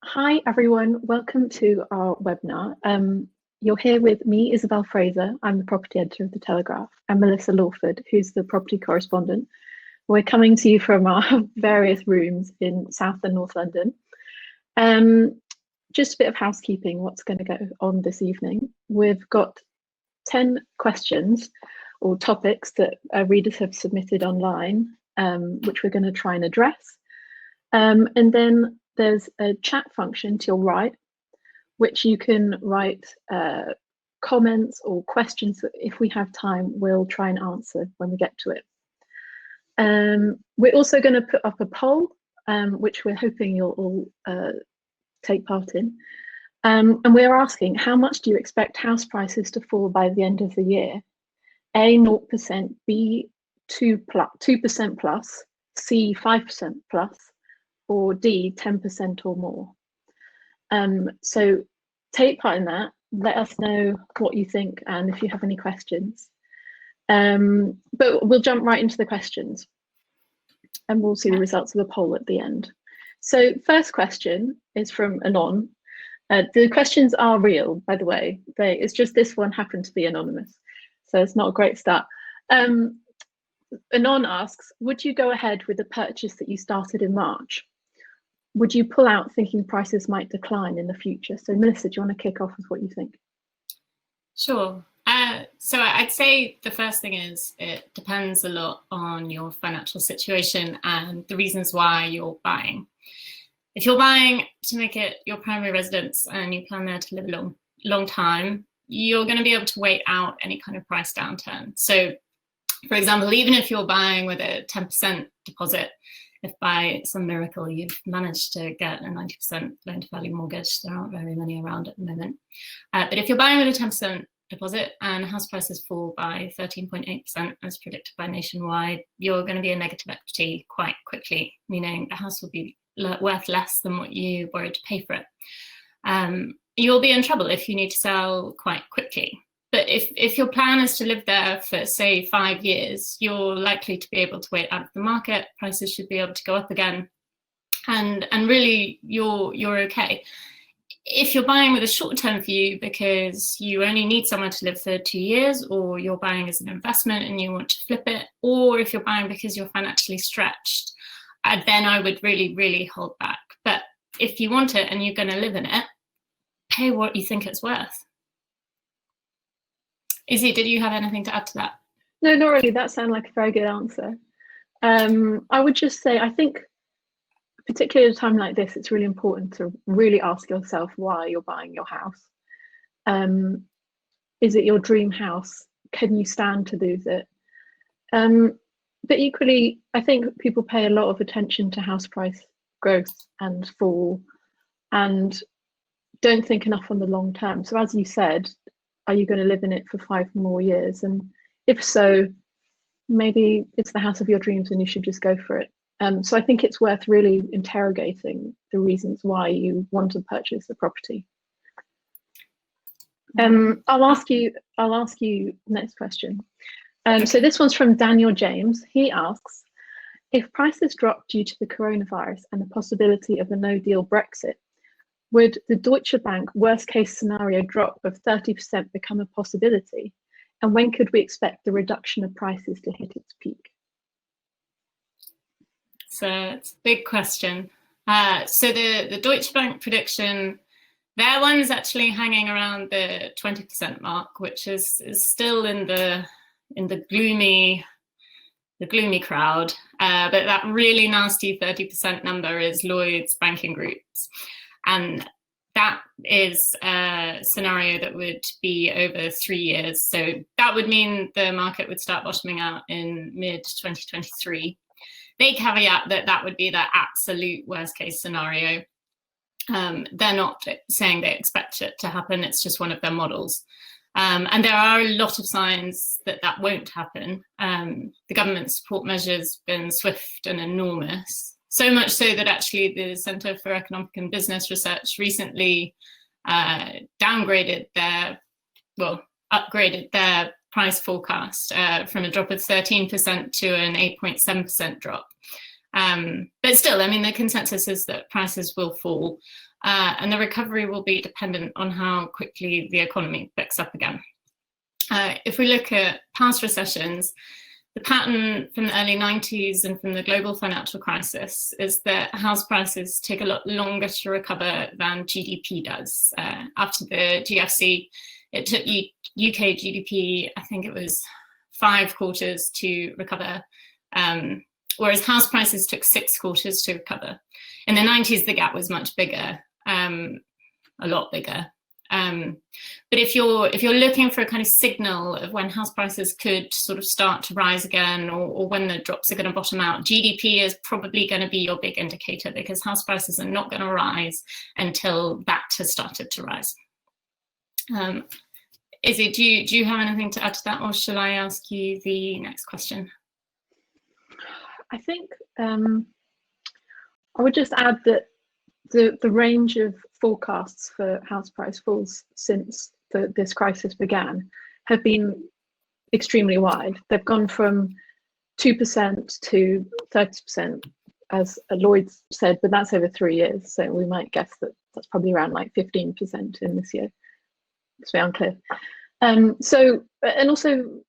Hi, everyone. Welcome to our webinar. You're here with me, Isabel Fraser. I'm the property editor of The Telegraph, and Melissa Lawford, who's the property correspondent. We're coming to you from our various rooms in South and North London. Just a bit of housekeeping, what's going to go on this evening. We've got 10 questions or topics that readers have submitted online, which we're going to try and address. And then there's a chat function to your right, which you can write comments or questions that if we have time, we'll try and answer when we get to it. We're also going to put up a poll, which we're hoping you'll all take part in. And we're asking, how much do you expect house prices to fall by the end of the year? A, 0%, B, 2% plus, C, 5% plus, or D, 10% or more. So take part in that. Let us know what you think and if you have any questions. But we'll jump right into the questions and we'll see the results of the poll at the end. So first question is from Anon. The questions are real, by the way. It's just this one happened to be anonymous. So it's not a great start. Anon asks, would you go ahead with the purchase that you started in March? Would you pull out thinking prices might decline in the future? So Melissa, do you want to kick off with what you think? Sure. So I'd say the first thing is it depends a lot on your financial situation and the reasons why you're buying. If you're buying to make it your primary residence and you plan there to live a long time, you're going to be able to wait out any kind of price downturn. So, for example, even if you're buying with a 10% deposit, if by some miracle you've managed to get a 90% loan-to-value mortgage, there aren't very many around at the moment. But if you're buying with a 10% deposit and house prices fall by 13.8% as predicted by Nationwide, you're going to be in negative equity quite quickly, meaning the house will be worth less than what you borrowed to pay for it. You'll be in trouble if you need to sell quite quickly. But if your plan is to live there for, say, 5 years, you're likely to be able to wait out of the market. Prices should be able to go up again. And really, you're okay. If you're buying with a short-term view because you only need somewhere to live for 2 years, or you're buying as an investment and you want to flip it, or if you're buying because you're financially stretched, then I would really, really hold back. But if you want it and you're going to live in it, pay what you think it's worth. Izzy, did you have anything to add to that? No, not really. That sounded like a very good answer. I would just say, I think, particularly at a time like this, it's really important to really ask yourself why you're buying your house. Is it your dream house? Can you stand to lose it? But equally, I think people pay a lot of attention to house price growth and fall and don't think enough on the long term. So as you said, are you going to live in it for 5 more years? And if so, maybe it's the house of your dreams and you should just go for it. So I think it's worth really interrogating the reasons why you want to purchase a property. I'll ask you next question. So this one's from Daniel James. He asks, if prices drop due to the coronavirus and the possibility of a no-deal Brexit, would the Deutsche Bank worst case scenario drop of 30% become a possibility? And when could we expect the reduction of prices to hit its peak? So it's a big question. So the Deutsche Bank prediction, their one's actually hanging around the 20% mark, which is still in the gloomy crowd. But that really nasty 30% number is Lloyd's Banking Group's. And that is a scenario that would be over 3 years. So that would mean the market would start bottoming out in mid-2023. They caveat that that would be the absolute worst case scenario. They're not saying they expect it to happen. It's just one of their models. And there are a lot of signs that that won't happen. The government support measures have been swift and enormous. So much so that actually the Centre for Economic and Business Research recently upgraded their price forecast from a drop of 13% to an 8.7% drop. But still, I mean, the consensus is that prices will fall, and the recovery will be dependent on how quickly the economy picks up again. If we look at past recessions, the pattern from the early 90s and from the global financial crisis is that house prices take a lot longer to recover than GDP does. After the GFC, it took UK GDP, I think it was 5 quarters to recover, whereas house prices took 6 quarters to recover. In the 90s, the gap was much bigger, a lot bigger. But if you're looking for a kind of signal of when house prices could sort of start to rise again, or when the drops are going to bottom out, GDP is probably going to be your big indicator, because house prices are not going to rise until that has started to rise. Izzy, do you have anything to add to that, or shall I ask you the next question? I think I would just add that the range of forecasts for house price falls since this crisis began have been extremely wide. They've gone from 2% to 30%, as Lloyd said, but that's over 3 years. So we might guess that that's probably around like 15% in this year. It's very unclear. So, and also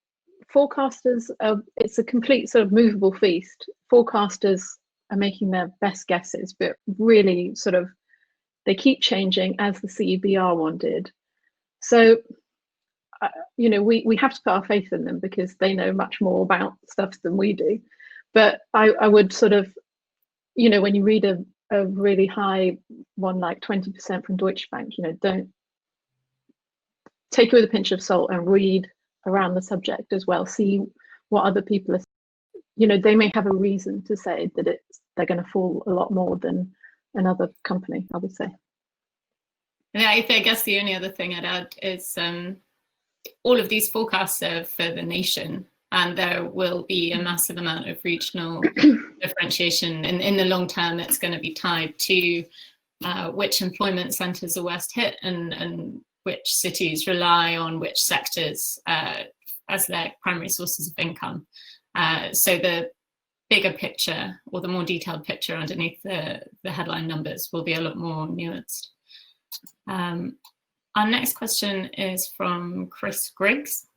forecasters, it's a complete sort of movable feast. Forecasters are making their best guesses, but really sort of they keep changing, as the CEBR one did. So, you know, we have to put our faith in them because they know much more about stuff than we do. But I would sort of, you know, when you read a really high one like 20% from Deutsche Bank, you know, don't take it with a pinch of salt and read around the subject as well. See what other people are, you know, they may have a reason to say that they're going to fall a lot more than another company, I would say. Yeah, I guess the only other thing I'd add is all of these forecasts are for the nation, and there will be a massive amount of regional differentiation. In the long term, it's going to be tied to which employment centres are worst hit, and which cities rely on which sectors as their primary sources of income. So the bigger picture, or the more detailed picture underneath the headline numbers, will be a lot more nuanced. Our next question is from Chris Griggs,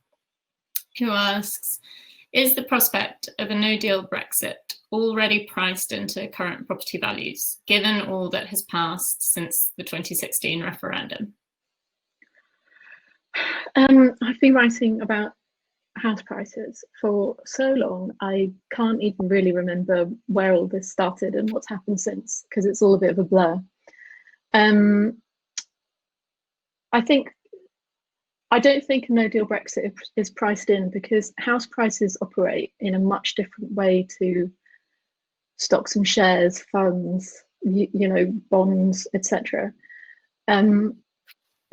who asks, is the prospect of a no-deal Brexit already priced into current property values, given all that has passed since the 2016 referendum? I've been writing about house prices for so long, I can't even really remember where all this started and what's happened since, because it's all a bit of a blur. I don't think a no-deal Brexit is priced in, because house prices operate in a much different way to stocks and shares, funds, you know, bonds, etc.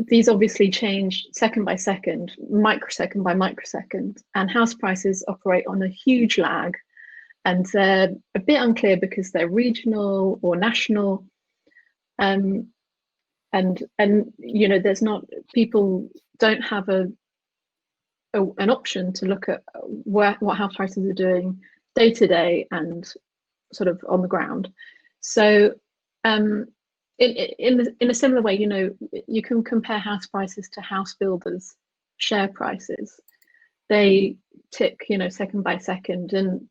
These obviously change second by second, microsecond by microsecond, and house prices operate on a huge lag, and they're a bit unclear because they're regional or national. And you know, there's not, people don't have an option to look at what house prices are doing day to day and sort of on the ground. So in a similar way, you know, you can compare house prices to house builders' share prices. They tick, you know, second by second. And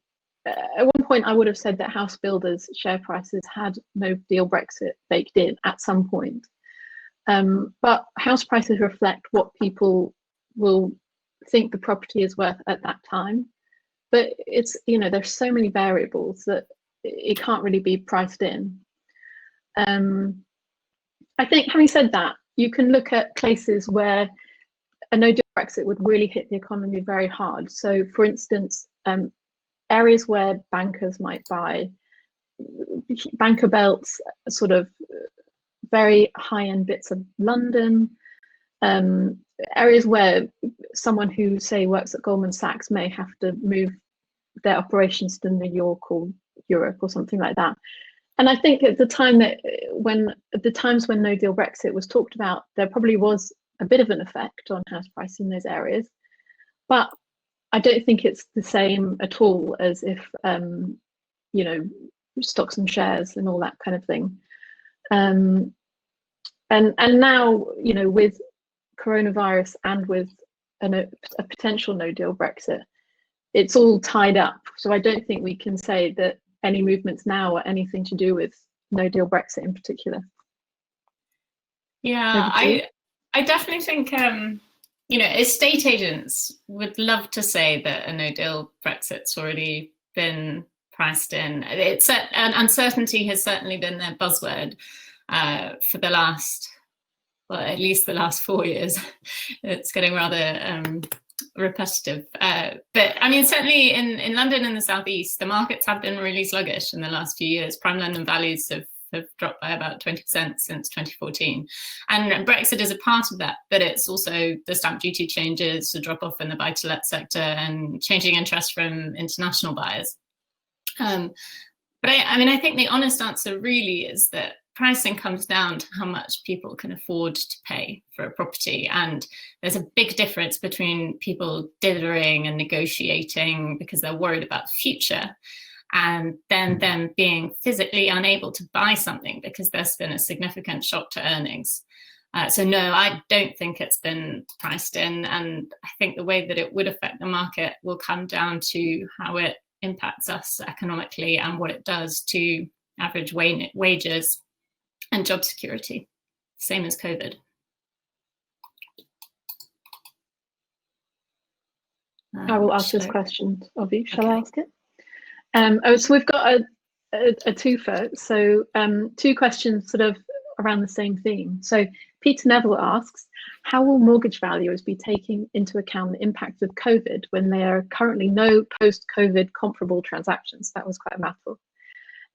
at one point, I would have said that house builders' share prices had no deal Brexit baked in at some point. But house prices reflect what people will think the property is worth at that time. But it's, you know, there's so many variables that it can't really be priced in. I think, having said that, you can look at places where a no-deal Brexit would really hit the economy very hard. So, for instance, areas where bankers might buy, banker belts, sort of very high-end bits of London, areas where someone who, say, works at Goldman Sachs may have to move their operations to New York or Europe or something like that. And I think at the time the times when no deal Brexit was talked about, there probably was a bit of an effect on house prices in those areas, but I don't think it's the same at all as if you know, stocks and shares and all that kind of thing. And now, you know, with coronavirus and with a potential no deal Brexit, it's all tied up. So I don't think we can say that any movements now are anything to do with no deal Brexit in particular. Yeah, I definitely think, you know, estate agents would love to say that a no deal Brexit's already been priced in. It's uncertainty has certainly been their buzzword for the last, well, at least the last 4 years. It's getting rather repetitive. But I mean, certainly in London and the Southeast, the markets have been really sluggish in the last few years. Prime London values have dropped by about 20% since 2014. And Brexit is a part of that, but it's also the stamp duty changes, the drop off in the buy-to-let sector, and changing interest from international buyers. But I mean, I think the honest answer really is that pricing comes down to how much people can afford to pay for a property. And there's a big difference between people dithering and negotiating because they're worried about the future, and then them being physically unable to buy something because there's been a significant shock to earnings. So no, I don't think it's been priced in. And I think the way that it would affect the market will come down to how it impacts us economically and what it does to average wages and job security, same as COVID. I will ask this question of you. Shall Okay. I ask it? So we've got a twofer. So 2 questions sort of around the same theme. So Peter Neville asks, how will mortgage valuers be taking into account the impact of COVID when there are currently no post-COVID comparable transactions? That was quite a mouthful.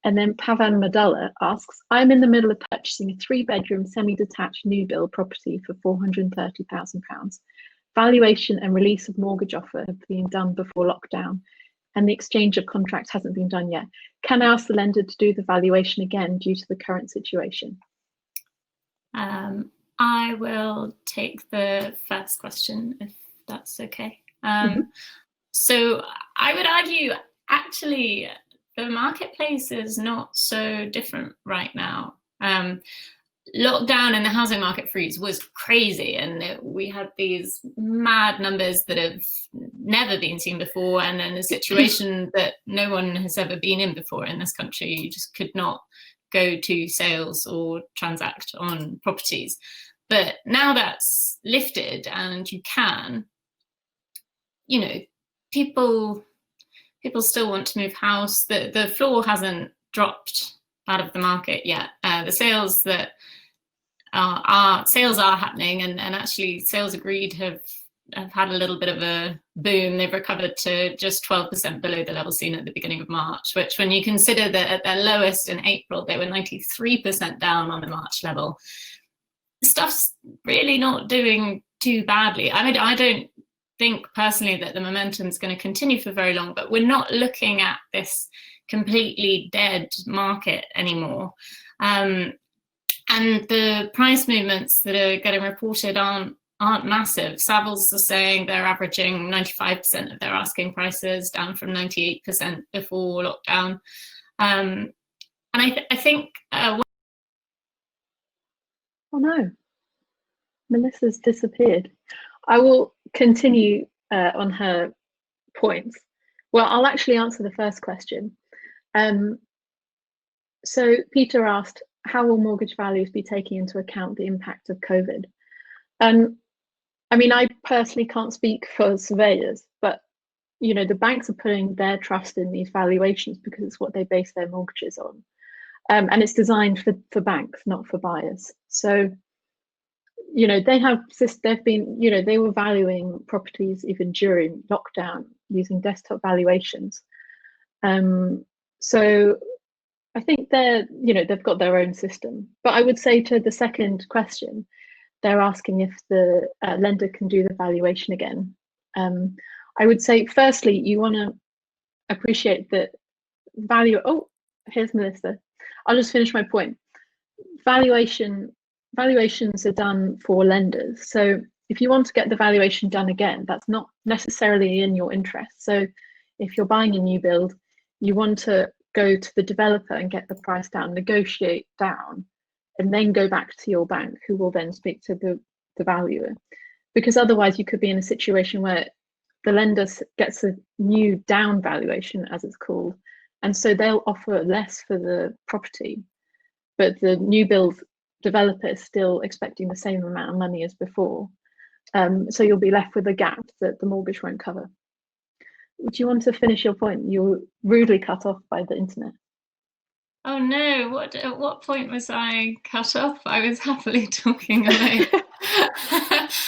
And then Pavan Madalla asks, I'm in the middle of purchasing a 3-bedroom semi-detached new build property for £430,000. Valuation and release of mortgage offer have been done before lockdown, and the exchange of contract hasn't been done yet. Can I ask the lender to do the valuation again due to the current situation? I will take the first question, if that's okay. So I would argue, actually, the marketplace is not so different right now. Lockdown and the housing market freeze was crazy, and we had these mad numbers that have never been seen before, and in a situation that no one has ever been in before in this country. You just could not go to sales or transact on properties. But now that's lifted and you can, you know, people still want to move house. The floor hasn't dropped out of the market yet. The sales that are happening, and actually sales agreed have had a little bit of a boom. They've recovered to just 12% below the level seen at the beginning of March, which, when you consider that at their lowest in April, they were 93% down on the March level. Stuff's really not doing too badly. I mean, I don't think personally that the momentum is going to continue for very long, but we're not looking at this completely dead market anymore. And the price movements that are getting reported aren't massive. Savills are saying they're averaging 95% of their asking prices, down from 98% before lockdown. And I think... Oh no, Melissa's disappeared. I will continue on her points. Well, I'll actually answer the first question. So Peter asked, how will mortgage values be taking into account the impact of COVID? I mean, I personally can't speak for surveyors, but you know, the banks are putting their trust in these valuations because it's what they base their mortgages on. And it's designed for banks, not for buyers. So, you know, they've been, you know, they were valuing properties even during lockdown using desktop valuations. So I think they've got their own system. But I would say to the second question, they're asking if the lender can do the valuation again. I would say, firstly, you want to appreciate that value. Oh, here's Melissa. I'll just finish my point. Valuations are done for lenders. So if you want to get the valuation done again, that's not necessarily in your interest. So if you're buying a new build, you want to go to the developer and get the price down, negotiate down, and then go back to your bank, who will then speak to the valuer. Because otherwise you could be in a situation where the lender gets a new down valuation, as it's called, and so they'll offer less for the property, but the new build developer is still expecting the same amount of money as before. So you'll be left with a gap that the mortgage won't cover. Do you want to finish your point? You were rudely cut off by the internet. Oh no, at what point was I cut off? I was happily talking away.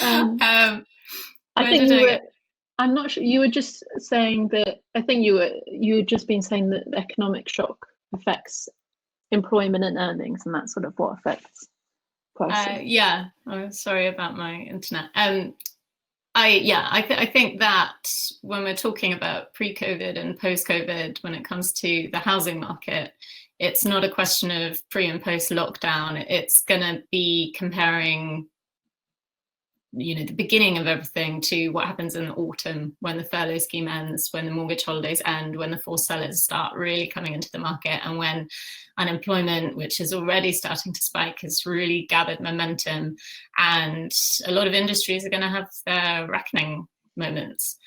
I think you were, I'm not sure, you were just saying that, I think you had just been saying that the economic shock affects employment and earnings, and that's sort of what affects pricing. Yeah, I'm sorry about my internet. I think that when we're talking about pre-COVID and post-COVID, when it comes to the housing market, it's not a question of pre and post lockdown. It's going to be comparing, the beginning of everything to what happens in the autumn, when the furlough scheme ends, when the mortgage holidays end, when the forced sellers start really coming into the market, and when unemployment, which is already starting to spike, has really gathered momentum, and a lot of industries are going to have their reckoning moments.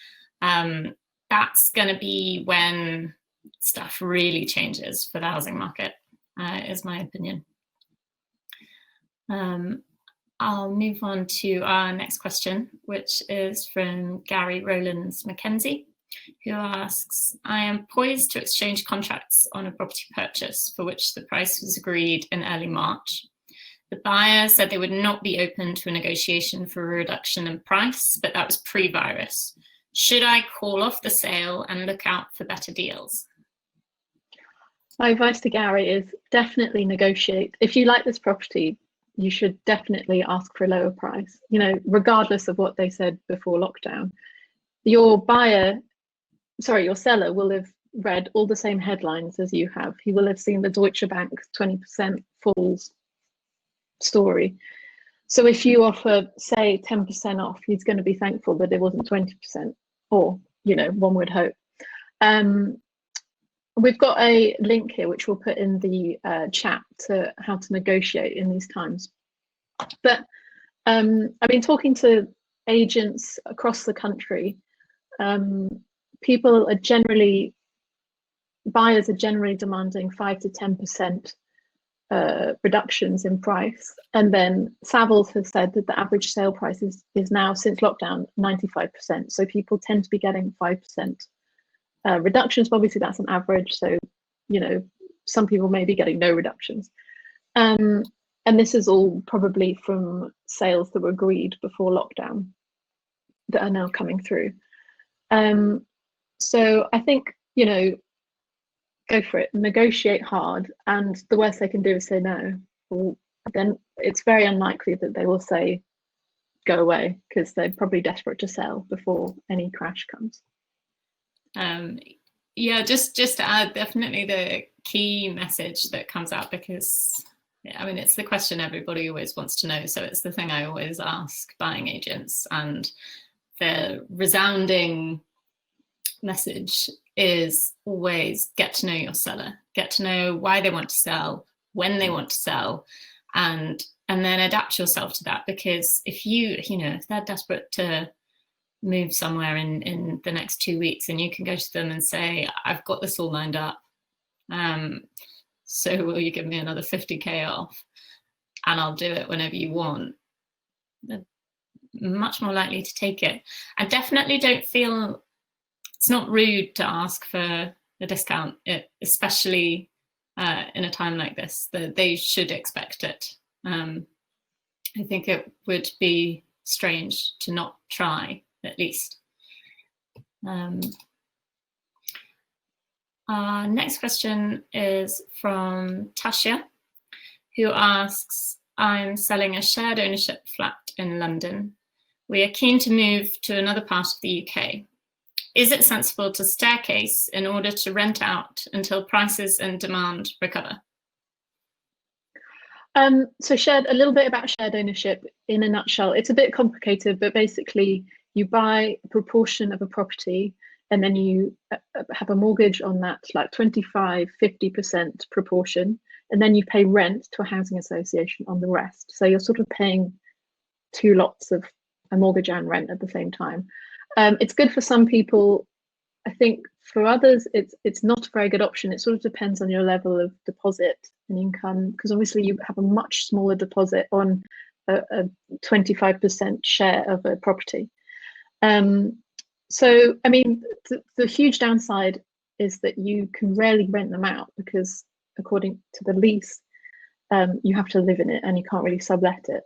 That's going to be when stuff really changes for the housing market, is my opinion. I'll move on to our next question, which is from Gary Rowlands Mackenzie, who asks, I am poised to exchange contracts on a property purchase for which the price was agreed in early March. The buyer said they would not be open to a negotiation for a reduction in price, but that was pre-virus. Should I call off the sale and look out for better deals? My advice to Gary is definitely negotiate. If you like this property, you should definitely ask for a lower price, regardless of what they said before lockdown. Your seller will have read all the same headlines as you have. He will have seen the Deutsche Bank 20% falls story. So if you offer, say, 10% off, he's going to be thankful that it wasn't 20%, or, one would hope. We've got a link here, which we'll put in the chat, to how to negotiate in these times. But I've been talking to agents across the country. Buyers are generally demanding 5 to 10% reductions in price. And then Savills has said that the average sale price is now, since lockdown, 95%. So people tend to be getting 5% reductions, but obviously that's an average, so some people may be getting no reductions, and this is all probably from sales that were agreed before lockdown that are now coming through. So I think go for it, negotiate hard, and the worst they can do is say no. Well, then it's very unlikely that they will say go away, because they're probably desperate to sell before any crash comes. Just to add, definitely the key message that comes out, because it's the question everybody always wants to know, so it's the thing I always ask buying agents, and the resounding message is always get to know your seller, get to know why they want to sell, when they want to sell, and then adapt yourself to that. Because if if they're desperate to move somewhere in the next 2 weeks, and you can go to them and say, I've got this all lined up, so will you give me another 50k off, and I'll do it whenever you want, they're much more likely to take it. And definitely don't feel it's not rude to ask for a discount, especially in a time like this, that they should expect it. I think it would be strange to not try, at least. Our next question is from Tasha, who asks, I'm selling a shared ownership flat in London. We are keen to move to another part of the UK. Is it sensible to staircase in order to rent out until prices and demand recover? So a little bit about shared ownership in a nutshell. It's a bit complicated, but basically you buy a proportion of a property and then you have a mortgage on that, like 25–50% proportion, and then you pay rent to a housing association on the rest. So you're sort of paying two lots of a mortgage and rent at the same time. It's good for some people. I think for others, it's not a very good option. It sort of depends on your level of deposit and income, because obviously you have a much smaller deposit on a 25% share of a property. So, I mean, the huge downside is that you can rarely rent them out, because according to the lease, you have to live in it and you can't really sublet it.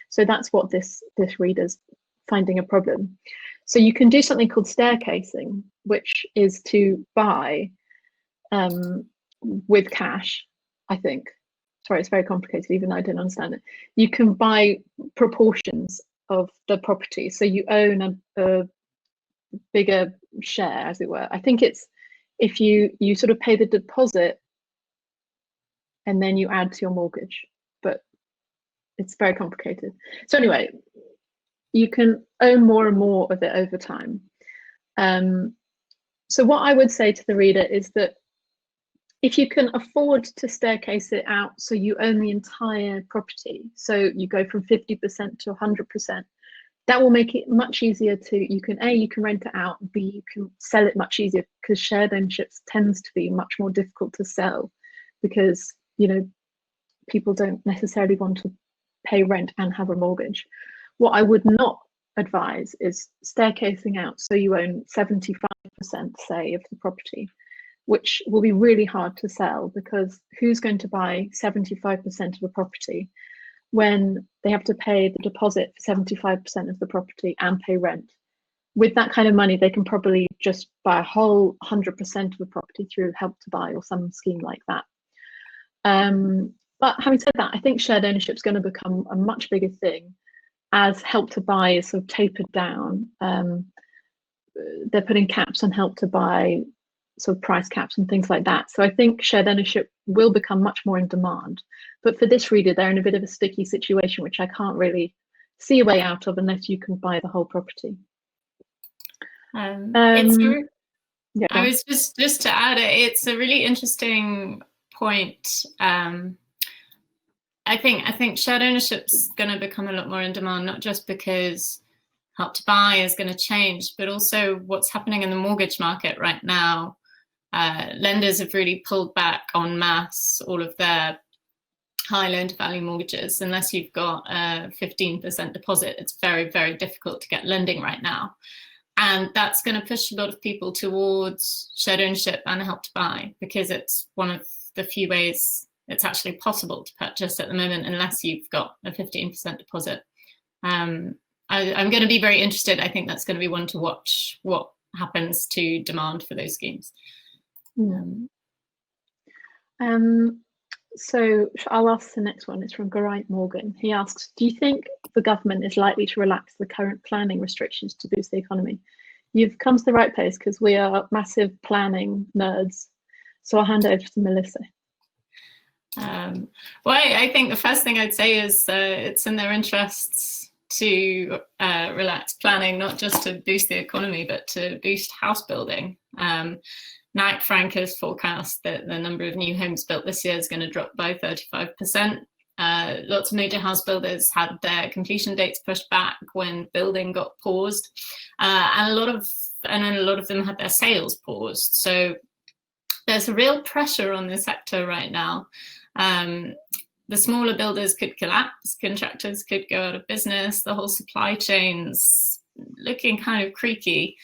So that's what this reader's finding a problem. So you can do something called staircasing, which is to buy with cash, I think. Sorry, it's very complicated, even though I didn't understand it. You can buy proportions of the property. So you own a bigger share, as it were. I think it's if you sort of pay the deposit and then you add to your mortgage, but it's very complicated. So anyway, you can own more and more of it over time. So what I would say to the reader is that if you can afford to staircase it out, so you own the entire property, so you go from 50% to 100%, that will make it much easier to, you can rent it out, B, you can sell it much easier, because shared ownership tends to be much more difficult to sell, because, you know, people don't necessarily want to pay rent and have a mortgage. What I would not advise is staircasing out so you own 75%, say, of the property, which will be really hard to sell, because who's going to buy 75% of a property when they have to pay the deposit for 75% of the property and pay rent? With that kind of money, they can probably just buy a whole 100% of the property through Help to Buy or some scheme like that. But having said that, I think shared ownership is going to become a much bigger thing as Help to Buy is sort of tapered down. They're putting caps on Help to Buy, sort of price caps and things like that. So I think shared ownership will become much more in demand. But for this reader, they're in a bit of a sticky situation, which I can't really see a way out of unless you can buy the whole property. I was just to add, it's a really interesting point. I think shared ownership's going to become a lot more in demand, not just because Help to Buy is going to change, but also what's happening in the mortgage market right now. Lenders have really pulled back en masse all of their high loan to value mortgages. Unless you've got a 15% deposit, it's very, very difficult to get lending right now. And that's going to push a lot of people towards shared ownership and Help to Buy, because it's one of the few ways it's actually possible to purchase at the moment, unless you've got a 15% deposit. I'm going to be very interested. I think that's going to be one to watch, what happens to demand for those schemes. So I'll ask the next one. It's from Geraint Morgan. He asks, do you think the government is likely to relax the current planning restrictions to boost the economy? You've come to the right place, because we are massive planning nerds. So I'll hand it over to Melissa. Well, I think the first thing I'd say is it's in their interests to relax planning, not just to boost the economy, but to boost house building. Knight Frank has forecast that the number of new homes built this year is going to drop by 35%. Lots of major house builders had their completion dates pushed back when building got paused, and a lot of them had their sales paused. So there's a real pressure on the sector right now. The smaller builders could collapse, contractors could go out of business, the whole supply chain's looking kind of creaky,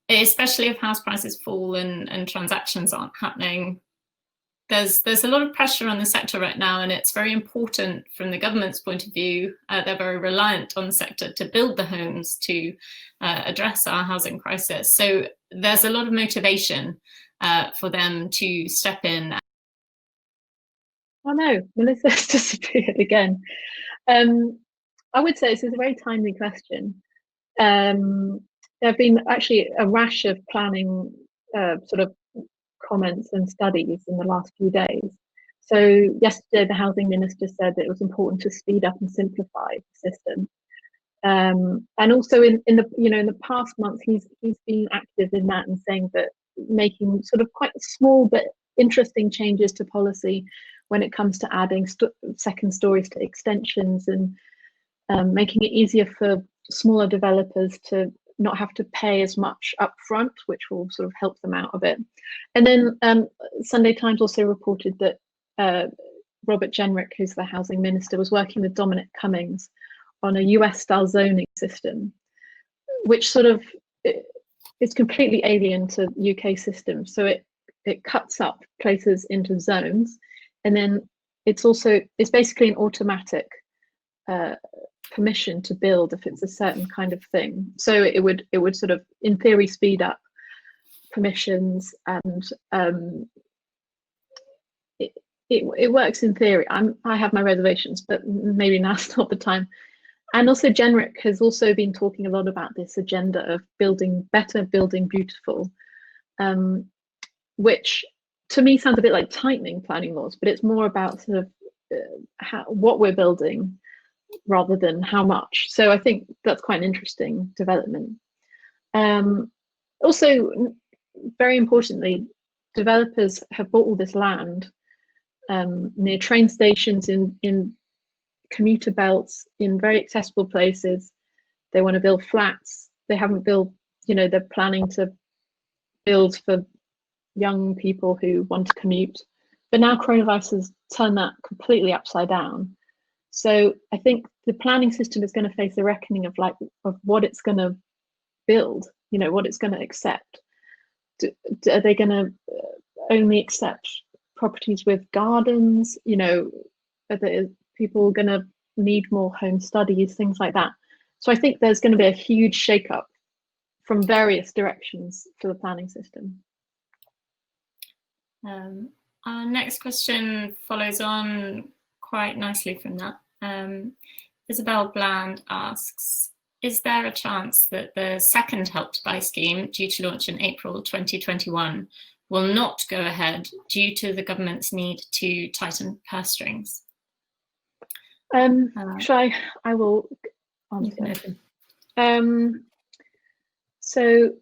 especially if house prices fall and transactions aren't happening. There's a lot of pressure on the sector right now, and it's very important from the government's point of view. They're very reliant on the sector to build the homes to address our housing crisis. So there's a lot of motivation for them to step in. Oh no, Melissa's disappeared again. I would say this is a very timely question. There have been actually a rash of planning sort of comments and studies in the last few days. So yesterday, the housing minister said that it was important to speed up and simplify the system. And also in the in the past month, he's been active in that and saying that making sort of quite small but interesting changes to policy when it comes to adding second stories to extensions and making it easier for smaller developers to not have to pay as much upfront, which will sort of help them out a bit. And then Sunday Times also reported that Robert Jenrick, who's the housing minister, was working with Dominic Cummings on a US-style zoning system, which sort of is completely alien to UK systems. So it cuts up places into zones, and then it's basically an automatic permission to build if it's a certain kind of thing. So it would sort of, in theory, speed up permissions, and it works in theory. I have my reservations, but maybe now's not the time. And also Jenrick has also been talking a lot about this agenda of building better, building beautiful, which to me sounds a bit like tightening planning laws, but it's more about sort of what we're building rather than how much. So I think that's quite an interesting development. Also, very importantly, developers have bought all this land near train stations, in commuter belts, in very accessible places. They want to build flats. They haven't built, they're planning to build for young people who want to commute. But now coronavirus has turned that completely upside down. So I think the planning system is going to face a reckoning of what it's going to build, what it's going to accept. Are they going to only accept properties with gardens? Are people going to need more home studies, things like that? So I think there's going to be a huge shakeup from various directions for the planning system. Our next question follows on quite nicely from that. Isabel Bland asks, is there a chance that the second Help to Buy scheme, due to launch in April 2021, will not go ahead due to the government's need to tighten purse strings? I will answer. So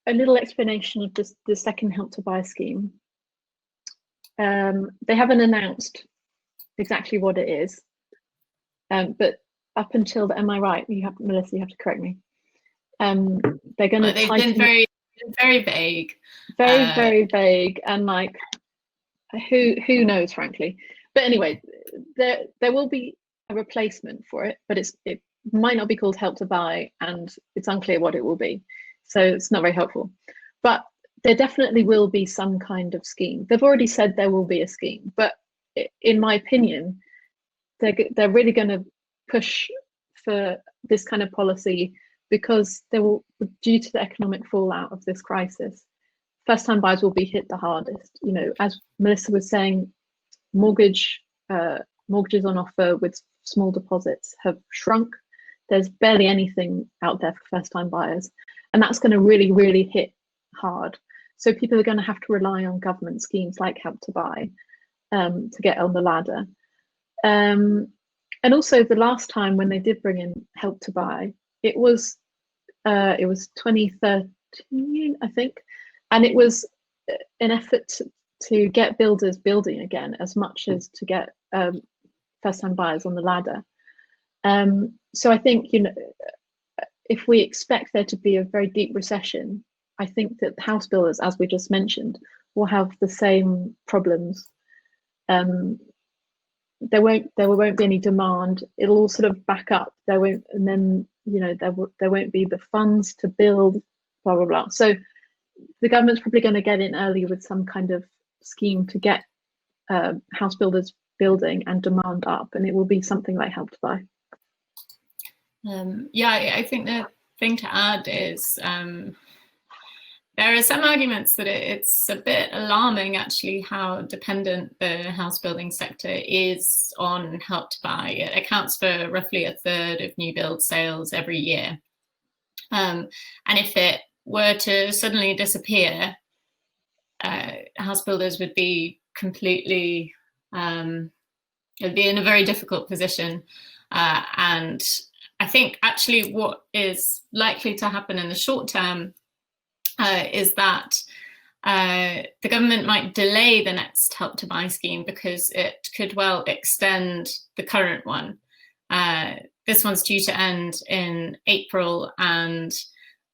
a little explanation of the second Help to Buy scheme. They haven't announced exactly what it is, but up until am I right? Melissa, you have to correct me. They're going to. They've been very vague. Very vague, and who knows, frankly. But anyway, there will be a replacement for it, but it might not be called Help to Buy, and it's unclear what it will be. So it's not very helpful. But there definitely will be some kind of scheme. They've already said there will be a scheme, but in my opinion, they're really going to push for this kind of policy because due to the economic fallout of this crisis, first-time buyers will be hit the hardest. As Melissa was saying, mortgages on offer with small deposits have shrunk. There's barely anything out there for first-time buyers, and that's going to really, really hit hard. So people are going to have to rely on government schemes like Help to Buy to get on the ladder. And also, the last time when they did bring in Help to Buy, it was 2013, I think, and it was an effort to get builders building again as much as to get first-time buyers on the ladder. So I think, if we expect there to be a very deep recession, I think that house builders, as we just mentioned, will have the same problems. There won't be any demand. It'll all sort of back up. There won't, and then there won't be the funds to build. Blah blah blah. So the government's probably going to get in early with some kind of scheme to get house builders building and demand up, and it will be something like Help to Buy. I think the thing to add is there are some arguments that it's a bit alarming, actually, how dependent the house building sector is on Help to Buy. It accounts for roughly a third of new build sales every year. And if it were to suddenly disappear, house builders would be completely, would be in a very difficult position. And I think actually what is likely to happen in the short term is that the government might delay the next Help to Buy scheme because it could well extend the current one. This one's due to end in April, and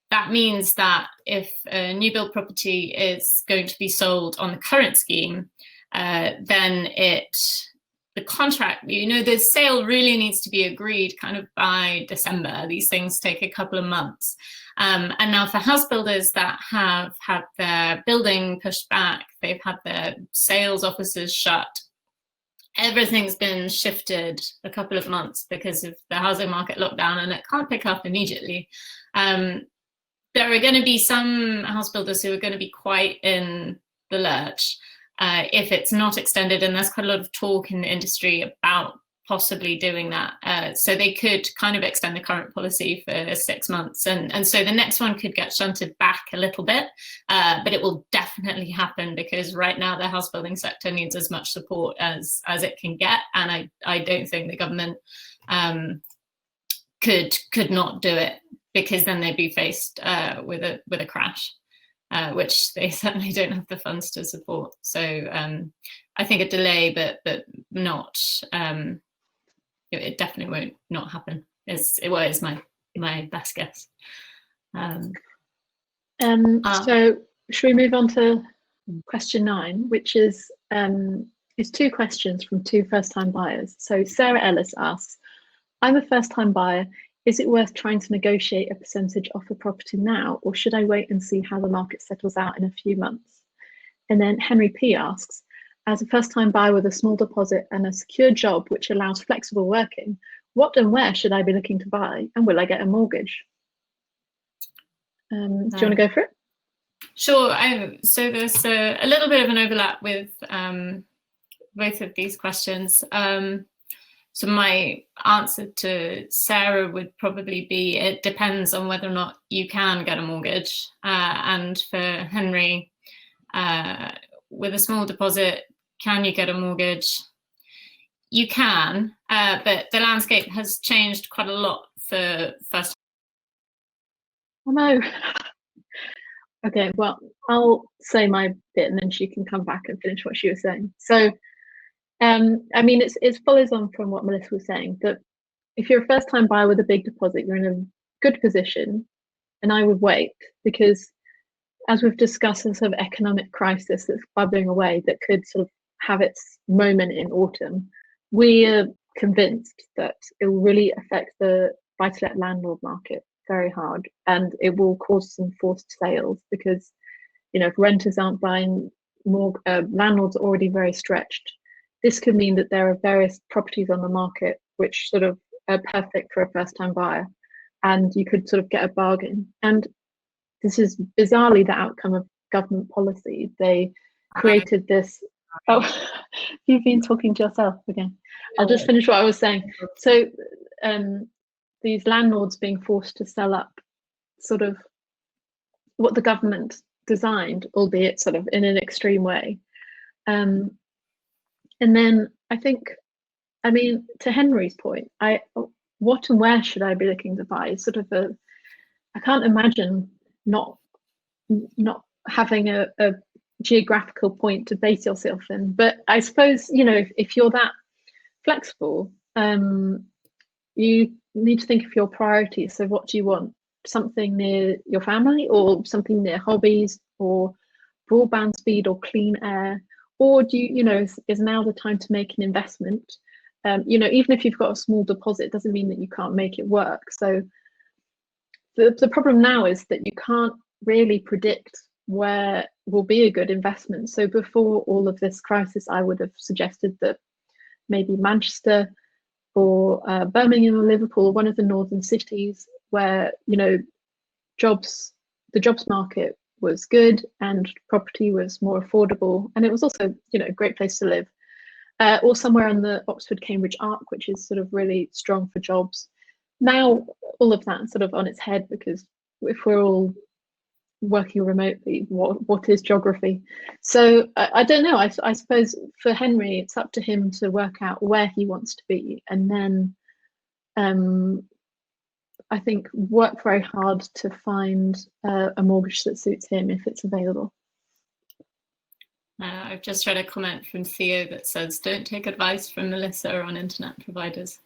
that means that if a new build property is going to be sold on the current scheme, then the contract, the sale really needs to be agreed kind of by December. These things take a couple of months. And now for house builders that have had their building pushed back, they've had their sales offices shut, everything's been shifted a couple of months because of the housing market lockdown, and it can't pick up immediately. There are going to be some house builders who are going to be quite in the lurch if it's not extended, and there's quite a lot of talk in the industry about possibly doing that. So they could kind of extend the current policy for 6 months, and so the next one could get shunted back a little bit, but it will definitely happen because right now the house building sector needs as much support as it can get, and I don't think the government could not do it, because then they'd be faced with a crash, which they certainly don't have the funds to support. So I think a delay, but not. It definitely won't not happen. Is my best guess. So should we move on to question 9, which is 2 questions from 2 first-time buyers. So Sarah Ellis asks, I'm a first-time buyer. Is it worth trying to negotiate a percentage off a property now, or should I wait and see how the market settles out in a few months? And then Henry P asks, as a first-time buyer with a small deposit and a secure job which allows flexible working, what and where should I be looking to buy, and will I get a mortgage? Do you want to go for it? Sure. So there's a little bit of an overlap with both of these questions. So my answer to Sarah would probably be, it depends on whether or not you can get a mortgage. And for Henry, with a small deposit, can you get a mortgage? You can, but the landscape has changed quite a lot for first. Oh no. Okay, well, I'll say my bit and then she can come back and finish what she was saying. So, I mean, it follows on from what Melissa was saying, that if you're a first-time buyer with a big deposit, you're in a good position, and I would wait, because as we've discussed, a sort of economic crisis that's bubbling away that could sort of have its moment in autumn. We are convinced that it will really affect the buy-to-let landlord market very hard, and it will cause some forced sales because, if renters aren't buying, more landlords are already very stretched. This could mean that there are various properties on the market which sort of are perfect for a first-time buyer, and you could sort of get a bargain. And this is bizarrely the outcome of government policy. They created this. Oh, you've been talking to yourself again. I'll just finish what I was saying. So these landlords being forced to sell up sort of what the government designed, albeit sort of in an extreme way. And then I think, I mean, to Henry's point, what and where should I be looking to buy? Sort of I can't imagine not having a geographical point to base yourself in. But I suppose, if you're that flexible, you need to think of your priorities. So what do you want? Something near your family, or something near hobbies, or broadband speed, or clean air? Or do you, is now the time to make an investment? Even if you've got a small deposit, doesn't mean that you can't make it work. So the problem now is that you can't really predict where will be a good investment. So before all of this crisis, I would have suggested that maybe Manchester or Birmingham or Liverpool, one of the northern cities where, the jobs market was good and property was more affordable, and it was also, a great place to live, or somewhere on the Oxford-Cambridge arc, which is sort of really strong for jobs. Now all of that's sort of on its head, because if we're all working remotely, what is geography? So I don't know. I suppose for Henry, it's up to him to work out where he wants to be, and then I think, work very hard to find a mortgage that suits him if it's available. I've just read a comment from Theo that says, don't take advice from Melissa on internet providers.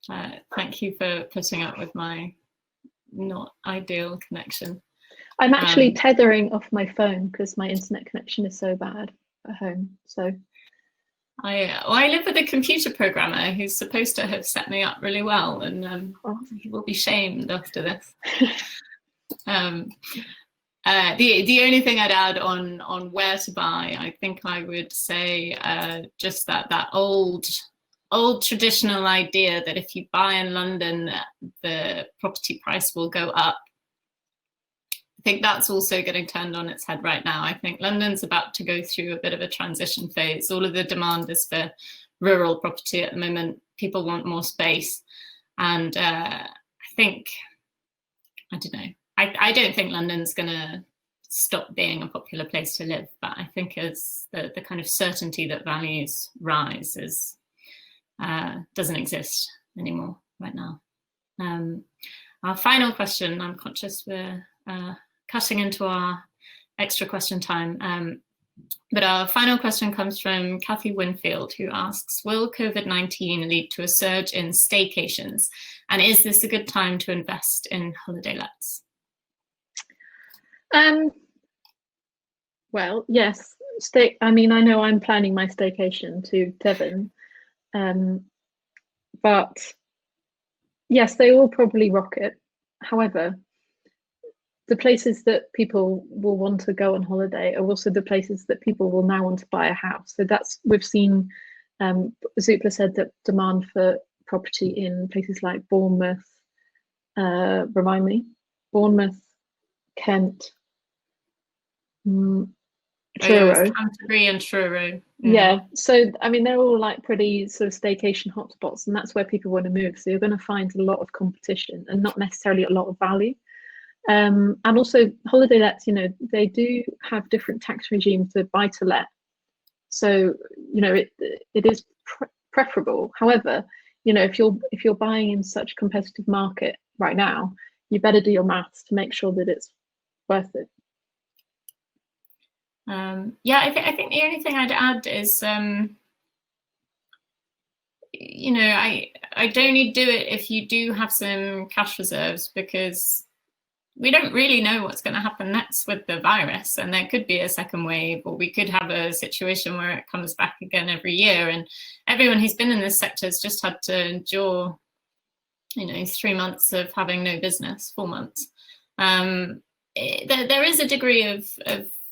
Thank you for putting up with my not ideal connection. I'm actually tethering off my phone because my internet connection is so bad at home. So I live with a computer programmer who's supposed to have set me up really well, and he will be shamed after this. The only thing I'd add on where to buy, I think I would say just that old traditional idea that if you buy in London, the property price will go up. I think that's also getting turned on its head right now. I think London's about to go through a bit of a transition phase. All of the demand is for rural property at the moment. People want more space. And I don't know. I don't think London's going to stop being a popular place to live. But I think as the kind of certainty that values rise doesn't exist anymore right now. Our final question, I'm conscious we're cutting into our extra question time. But our final question comes from Kathy Winfield, who asks, will COVID-19 lead to a surge in staycations? And is this a good time to invest in holiday lets? Well, yes. I know I'm planning my staycation to Devon. But yes, they will probably rocket. However, the places that people will want to go on holiday are also the places that people will now want to buy a house. So we've seen, Zoopla said that demand for property in places like Bournemouth, Bournemouth, Kent, Truro. Canterbury and Truro. Yeah. So they're all like pretty sort of staycation hotspots, and that's where people want to move. So you're going to find a lot of competition and not necessarily a lot of value. And also holiday lets, they do have different tax regimes to buy to let. So, it is preferable. However, if you're buying in such a competitive market right now, you better do your maths to make sure that it's worth it. I think the only thing I'd add is, I don't only do it if you do have some cash reserves, because we don't really know what's going to happen next with the virus, and there could be a second wave, or we could have a situation where it comes back again every year. And everyone who's been in this sector has just had to endure, 3 months of having no business, 4 months. There is a degree of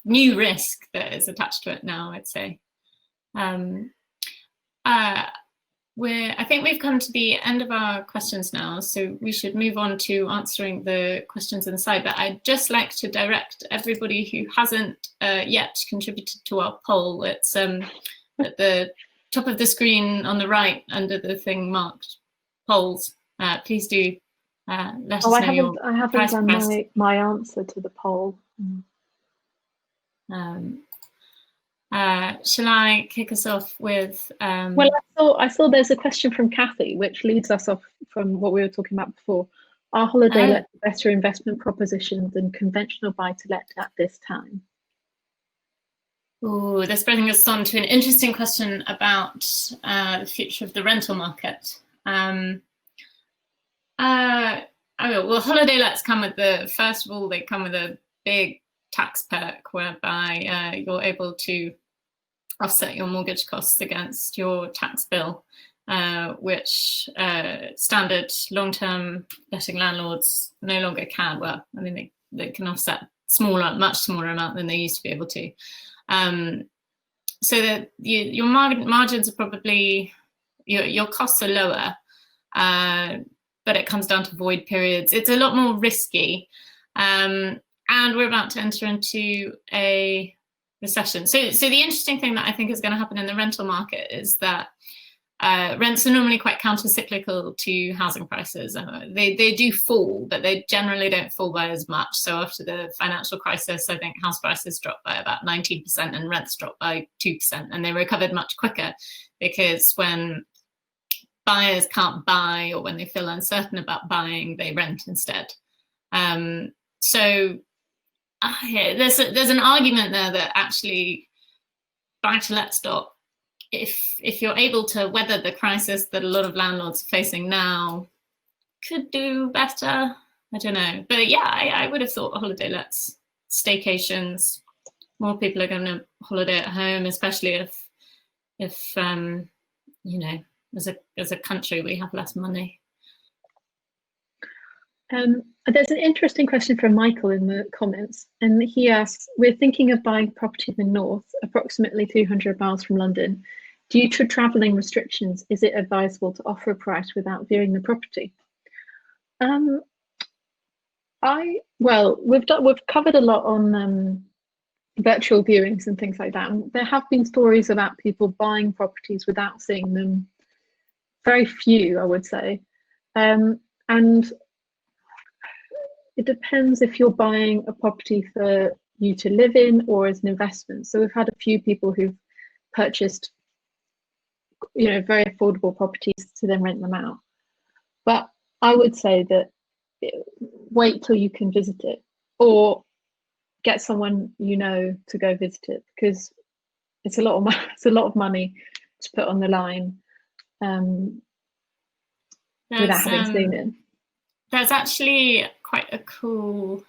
new risk that is attached to it now, I'd say. I think we've come to the end of our questions now, so we should move on to answering the questions inside. But I'd just like to direct everybody who hasn't yet contributed to our poll. It's at the top of the screen on the right under the thing marked polls. Please do let us know I haven't done my answer to the poll. Shall I kick us off with? Well, I saw there's a question from Kathy, which leads us off from what we were talking about before. Are holiday let better investment propositions than conventional buy-to-let at this time? Oh, that's bringing us on to an interesting question about the future of the rental market. Well, holiday lets come with first of all, they come with a big tax perk whereby you're able to offset your mortgage costs against your tax bill, which standard long-term letting landlords no longer can. Well, they can offset much smaller amount than they used to be able to. So that your margins are probably, your costs are lower, but it comes down to void periods. It's a lot more risky. And we're about to enter into a recession. So the interesting thing that I think is going to happen in the rental market is that rents are normally quite counter-cyclical to housing prices. They do fall, but they generally don't fall by as much. So after the financial crisis, I think house prices dropped by about 19% and rents dropped by 2%, and they recovered much quicker because when buyers can't buy, or when they feel uncertain about buying, they rent instead. So there's an argument there that actually buy-to-let stock, if you're able to weather the crisis that a lot of landlords are facing now, could do better. I don't know, but yeah, I would have thought holiday lets, staycations, more people are going to holiday at home, especially if you know, as a country we have less money. There's an interesting question from Michael in the comments, and he asks, we're thinking of buying property in the north, approximately 200 miles from London. Due to travelling restrictions, is it advisable to offer a price without viewing the property? Well, we've covered a lot on virtual viewings and things like that. And there have been stories about people buying properties without seeing them. Very few, I would say. And it depends if you're buying a property for you to live in or as an investment. So we've had a few people who've purchased, you know, very affordable properties to then rent them out. But I would say that wait till you can visit it, or get someone you know to go visit it, because it's a lot of money to put on the line without having seen it. There's actually quite a cool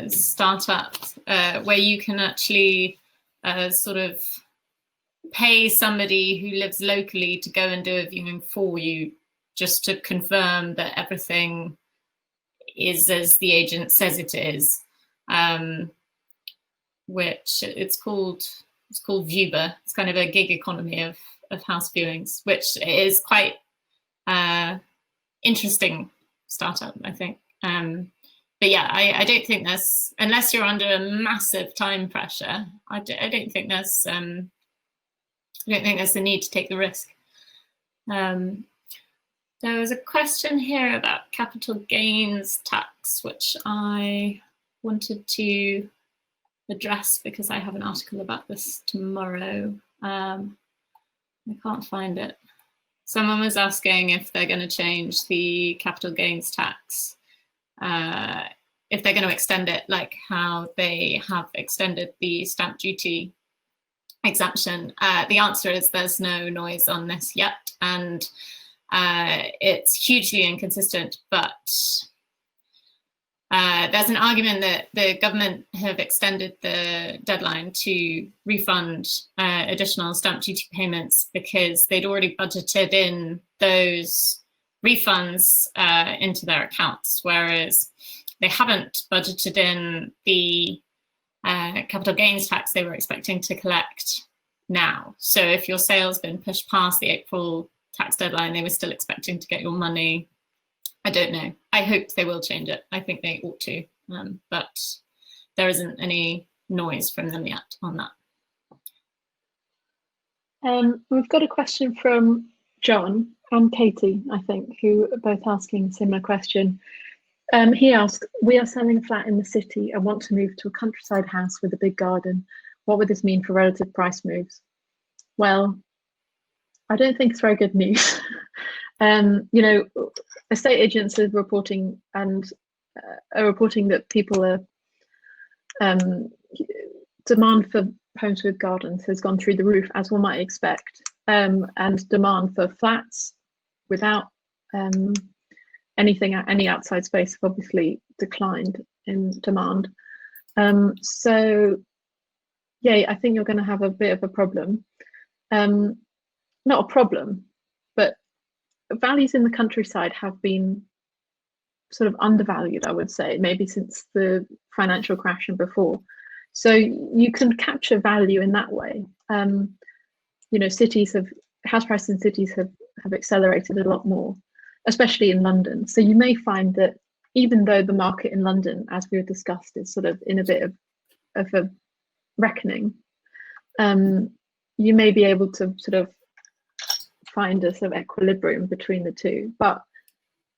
startup where you can actually sort of pay somebody who lives locally to go and do a viewing for you, just to confirm that everything is as the agent says it is. Which it's called Vuber. It's kind of a gig economy of house viewings, which is quite interesting startup, I think. But yeah, I don't think there's, unless you're under a massive time pressure, I don't think there's the need to take the risk. There was a question here about capital gains tax, which I wanted to address because I have an article about this tomorrow. I can't find it. Someone was asking if they're going to change the capital gains tax, if they're going to extend it like how they have extended the stamp duty exemption. The answer is there's no noise on this yet, and it's hugely inconsistent, but there's an argument that the government have extended the deadline to refund additional stamp duty payments because they'd already budgeted in those refunds into their accounts, whereas they haven't budgeted in the capital gains tax they were expecting to collect now. So if your sale's been pushed past the April tax deadline, they were still expecting to get your money. I don't know. I hope they will change it. I think they ought to, but there isn't any noise from them yet on that. We've got a question from John and Katie, I think, who are both asking a similar question. He asked, we are selling a flat in the city and want to move to a countryside house with a big garden. What would this mean for relative price moves? Well, I don't think it's very good news. You know, estate agents are reporting that people are demand for homes with gardens has gone through the roof, as one might expect, and demand for flats without any outside space have obviously declined in demand. So yeah, I think you're going to have a bit of a problem. Not a problem, but values in the countryside have been sort of undervalued, I would say, maybe since the financial crash and before. So you can capture value in that way. You know, house prices in cities have accelerated a lot more, especially in London. So you may find that even though the market in London, as we discussed, is sort of in a bit of a reckoning, you may be able to sort of find a sort of equilibrium between the two. But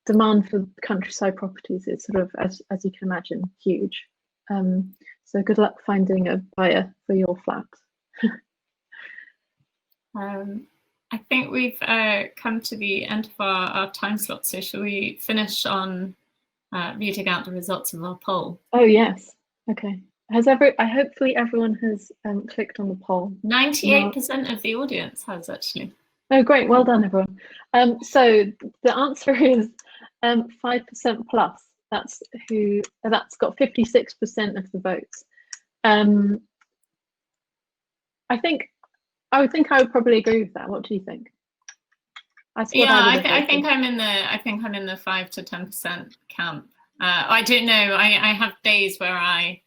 demand for countryside properties is sort of, as you can imagine, huge. So good luck finding a buyer for your flat. I think we've come to the end of our time slot, so shall we finish on reading out the results of our poll? Oh yes. Okay. Hopefully everyone has clicked on the poll. 98% of the audience has, actually. Oh, great. Well done, everyone. So the answer is 5% plus. That's got 56% of the votes. I would probably agree with that. What do you think? I think I'm in the 5 to 10% camp. I don't know. I have days where I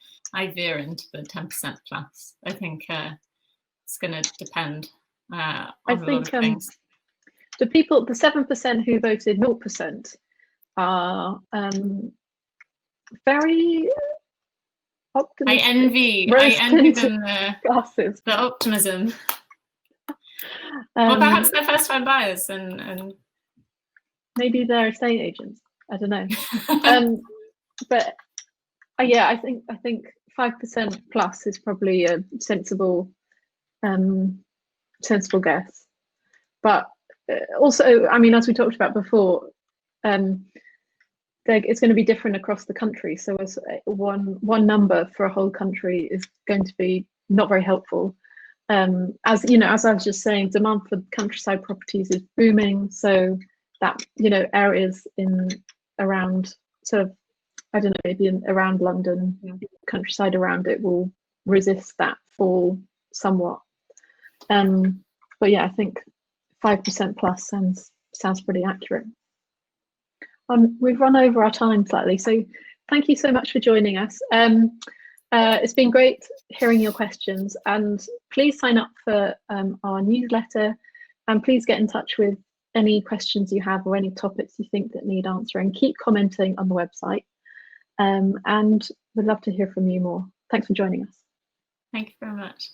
veer into the 10% plus. I think it's going to depend on a lot of things. The 7% who voted 0% are very optimistic. I envy them the optimism. Well, perhaps they're first-time buyers and maybe they're estate agents. I don't know. But yeah, I think 5% plus is probably a sensible guess. But also, I mean, as we talked about before, it's going to be different across the country. So as one number for a whole country is going to be not very helpful. As you know, as I was just saying, demand for countryside properties is booming. So that, you know, areas around sort of, I don't know, maybe around London, countryside around it will resist that fall somewhat. But yeah, I think 5% plus sounds pretty accurate. We've run over our time slightly, so thank you so much for joining us. It's been great hearing your questions, and please sign up for our newsletter, and please get in touch with any questions you have or any topics you think that need answering. Keep commenting on the website, and we'd love to hear from you more. Thanks for joining us. Thank you very much.